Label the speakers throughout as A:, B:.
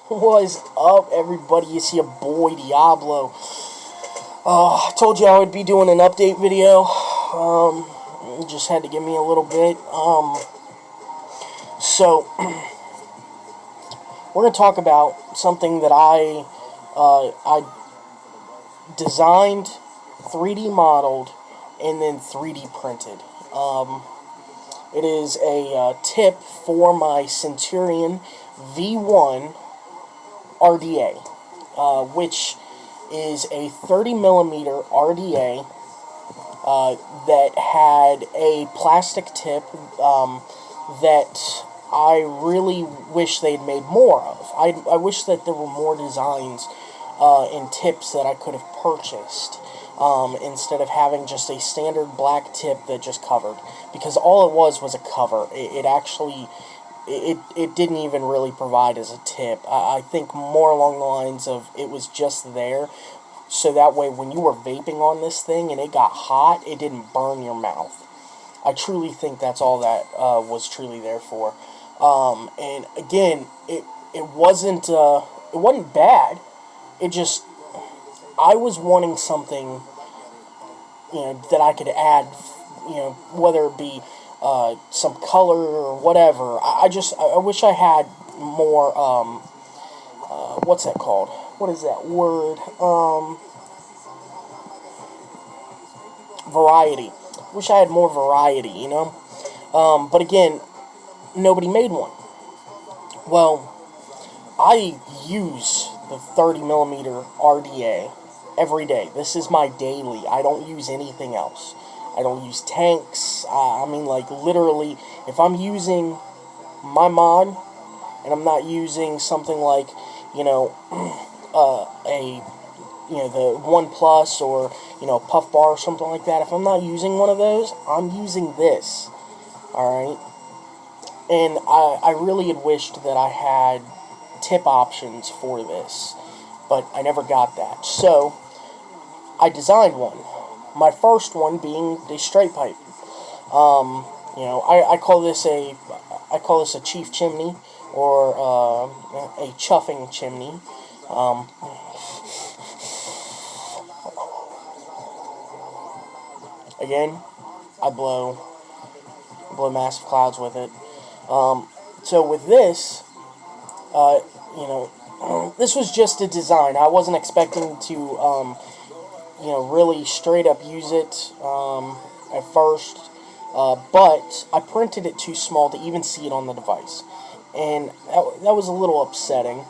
A: What is up, everybody? It's your boy Diablo. I told you I would be doing an update video. Just had to give me a little bit. So we're gonna talk about something that I designed, 3D modeled, and then 3D printed. It is a tip for my Centurion V1 RDA, which is a 30 millimeter RDA that had a plastic tip that I really wish they'd made more of. I wish that there were more designs and tips that I could have purchased instead of having just a standard black tip that just covered. Because all it was a cover. It actually... It didn't even really provide as a tip. I think more along the lines of it was just there, so that way when you were vaping on this thing and it got hot, it didn't burn your mouth. I truly think that's all that was truly there for. And again, it wasn't bad. It just, I was wanting something, that I could add, whether it be some color or whatever. I wish I had more, what's that called? What is that word? Variety. Wish I had more variety, But again, nobody made one. Well, I use the 30 millimeter RDA every day. This is my daily. I don't use anything else. I don't use tanks. Like, literally, if I'm using my mod, and I'm not using something like, the One Plus or, Puff Bar or something like that, if I'm not using one of those, I'm using this. Alright? And I really had wished that I had tip options for this, but I never got that. So, I designed one. My first one being the straight pipe. I call this a chief chimney, or a chuffing chimney. Again, I blow massive clouds with it. So with this, this was just a design. I wasn't expecting to really straight up use it at first, but I printed it too small to even see it on the device, and that was a little upsetting,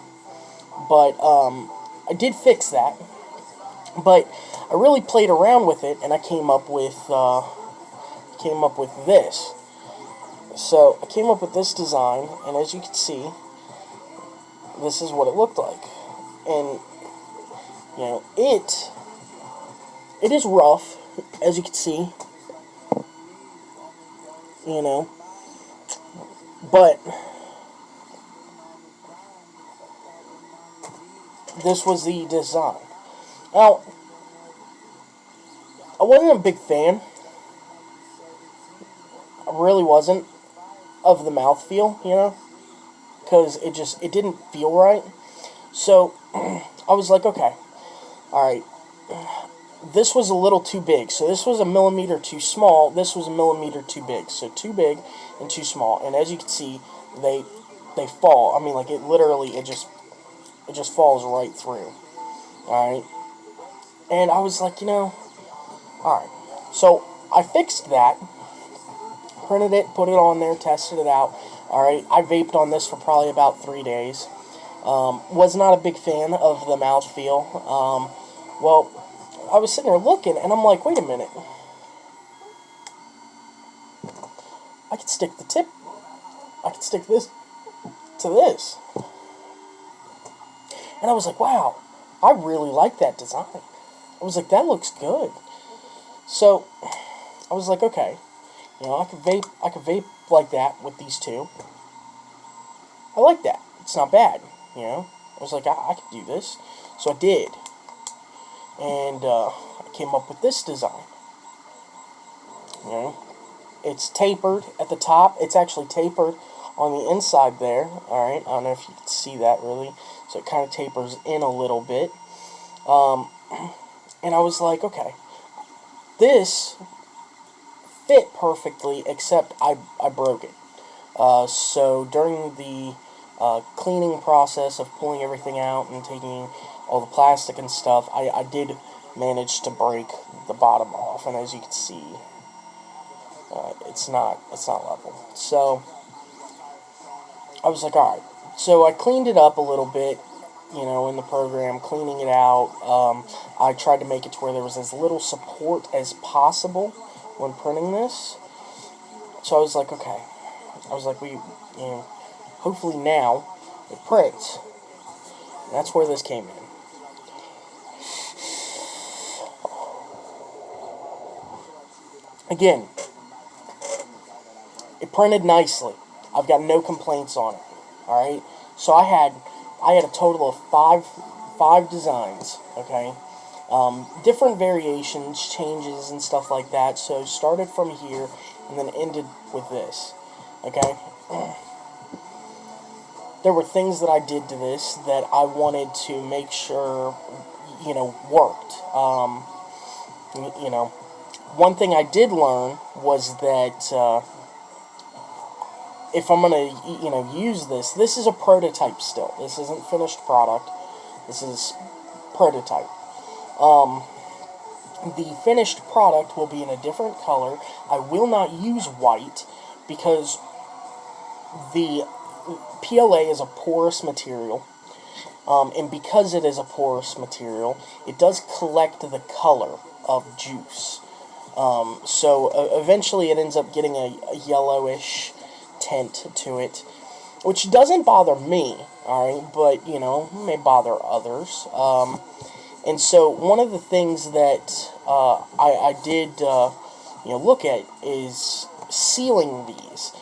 A: but I did fix that, but I really played around with it, and I came up with this. So I came up with this design, and as you can see, this is what it looked like, and it is rough, as you can see, but this was the design. Now, I wasn't a big fan, I really wasn't, of the mouthfeel, because it didn't feel right. So, I was like, okay, alright, this was a little too big. So this was a millimeter too small. This was a millimeter too big. So too big and too small. And as you can see, they fall. Like, it literally, it just falls right through. Alright? And I was like, alright. So I fixed that, printed it, put it on there, tested it out. Alright, I vaped on this for probably about 3 days. Was not a big fan of the mouthfeel. Well, I was sitting there looking, and I'm like, wait a minute. I could stick the tip. I could stick this to this. And I was like, wow, I really like that design. I was like, that looks good. So, I was like, okay, I could vape like that with these two. I like that. It's not bad, I was like, I could do this. So I did. And I came up with this design. It's tapered at the top. It's actually tapered on the inside there. Alright, I don't know if you can see that really. So it kind of tapers in a little bit. And I was like, okay, this fit perfectly, except I broke it. So during the cleaning process of pulling everything out and taking all the plastic and stuff, I did manage to break the bottom off, and as you can see, it's not level. So I was like, all right. So I cleaned it up a little bit, in the program, cleaning it out. I tried to make it to where there was as little support as possible when printing this. So I was like, okay. I was like, hopefully now it prints. And that's where this came in. Again, it printed nicely. I've got no complaints on it. All right. So I had a total of five designs. Okay. Different variations, changes, and stuff like that. So started from here and then ended with this. Okay. There were things that I did to this that I wanted to make sure, worked. One thing I did learn was that if I'm going to, use this is a prototype still. This isn't finished product. This is prototype. The finished product will be in a different color. I will not use white because the PLA is a porous material. And because it is a porous material, it does collect the color of juice. So eventually it ends up getting a yellowish tint to it, which doesn't bother me, alright, but, may bother others. And so one of the things that I did, look at is sealing these.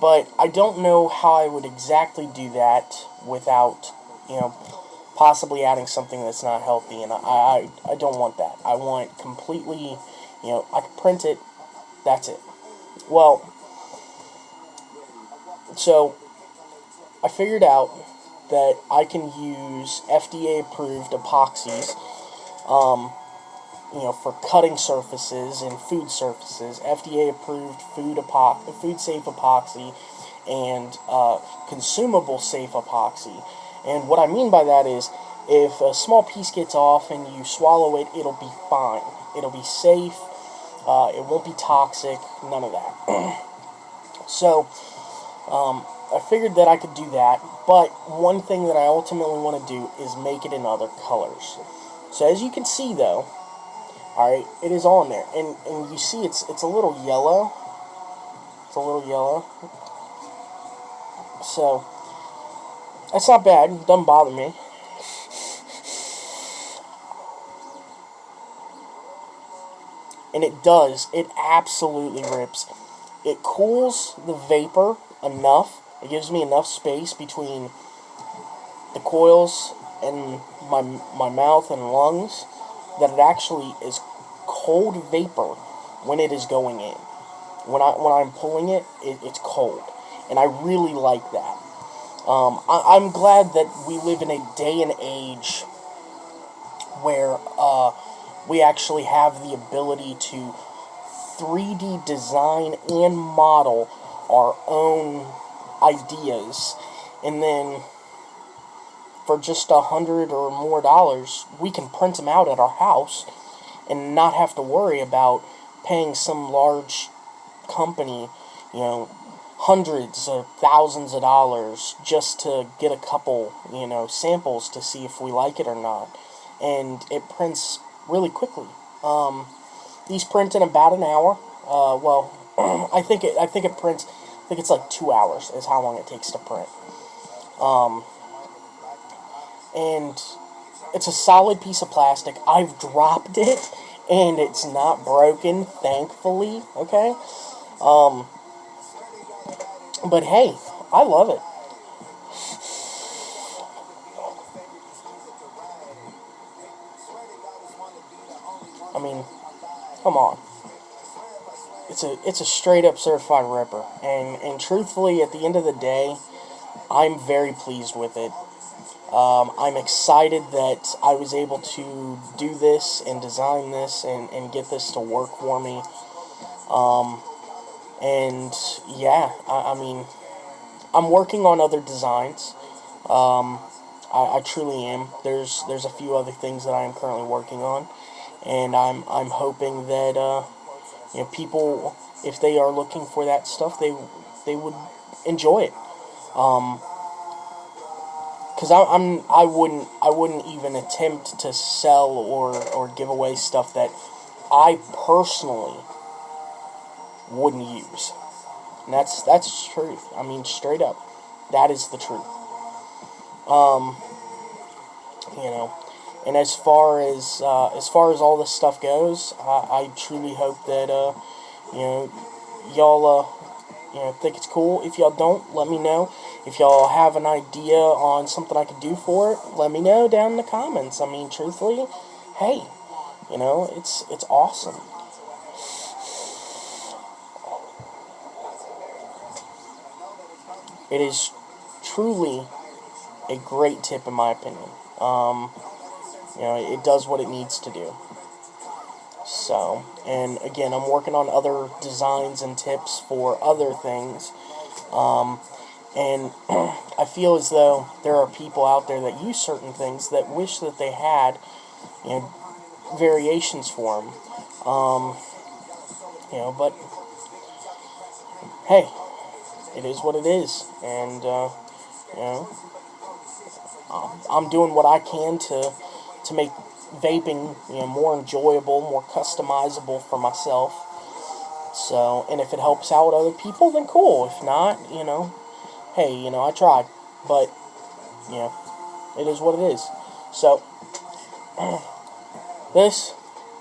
A: But I don't know how I would exactly do that without, possibly adding something that's not healthy, and I don't want that. I want completely, I can print it, that's it. Well, so I figured out that I can use FDA-approved epoxies, for cutting surfaces and food surfaces, FDA-approved food-safe epoxy, and consumable-safe epoxy. And what I mean by that is, if a small piece gets off and you swallow it, it'll be fine. It'll be safe. It won't be toxic. None of that. So, I figured that I could do that. But one thing that I ultimately want to do is make it in other colors. So as you can see, though, alright, it is on there. And you see it's a little yellow. It's a little yellow. So, that's not bad. It doesn't bother me. And it does. It absolutely rips. It cools the vapor enough. It gives me enough space between the coils and my mouth and lungs that it actually is cold vapor when it is going in. When I'm pulling it, it's cold. And I really like that. I'm glad that we live in a day and age where we actually have the ability to 3D design and model our own ideas, and then for just $100 or more, we can print them out at our house and not have to worry about paying some large company, hundreds or thousands of dollars just to get a couple, samples to see if we like it or not. And it prints really quickly. These print in about an hour. I think it prints. I think it's like 2 hours is how long it takes to print. And it's a solid piece of plastic. I've dropped it, and it's not broken, thankfully. Okay. But hey, I love it. I mean, come on. it's a straight up certified ripper, and truthfully, at the end of the day, I'm very pleased with it. I'm excited that I was able to do this and design this and get this to work for me. And yeah, I mean, I'm working on other designs. I truly am. There's a few other things that I am currently working on, and I'm hoping that people, if they are looking for that stuff, they would enjoy it. Because I wouldn't even attempt to sell or give away stuff that I personally wouldn't use. And that's the truth. I mean, straight up, that is the truth. Um, you know, and as far as all this stuff goes, I truly hope that y'all think it's cool. If y'all don't, let me know. If y'all have an idea on something I could do for it, let me know down in the comments. I mean, truthfully, hey, it's awesome. It is truly a great tip in my opinion. It does what it needs to do. So, and again, I'm working on other designs and tips for other things. And I feel as though there are people out there that use certain things that wish that they had, variations for them. But hey, it is what it is, and you know, I'm doing what I can to make vaping more enjoyable, more customizable for myself. So, and if it helps out other people, then cool. If not, hey, I tried, but you know, it is what it is. So, this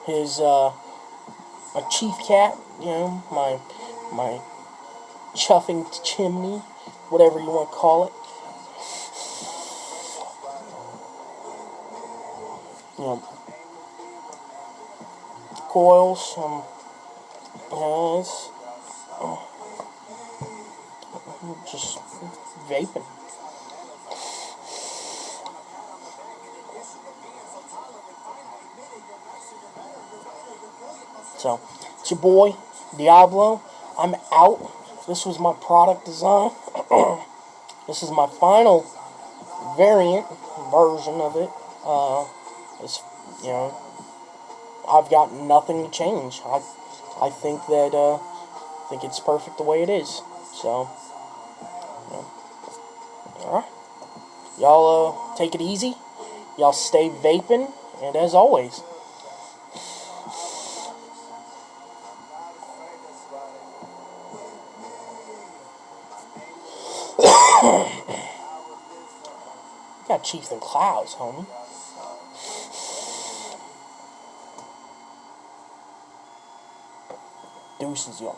A: is a chief cat. My chuffing chimney, whatever you want to call it. You know, coils. It's just vaping. So, it's your boy, Diablo. I'm out. This was my product design. This is my final variant version of it. It's, you know, I've got nothing to change. I think that, I think it's perfect the way it is. So, alright. Y'all, take it easy. Y'all stay vaping. And as always, got Chiefs and Clouds, homie. Deuces, y'all.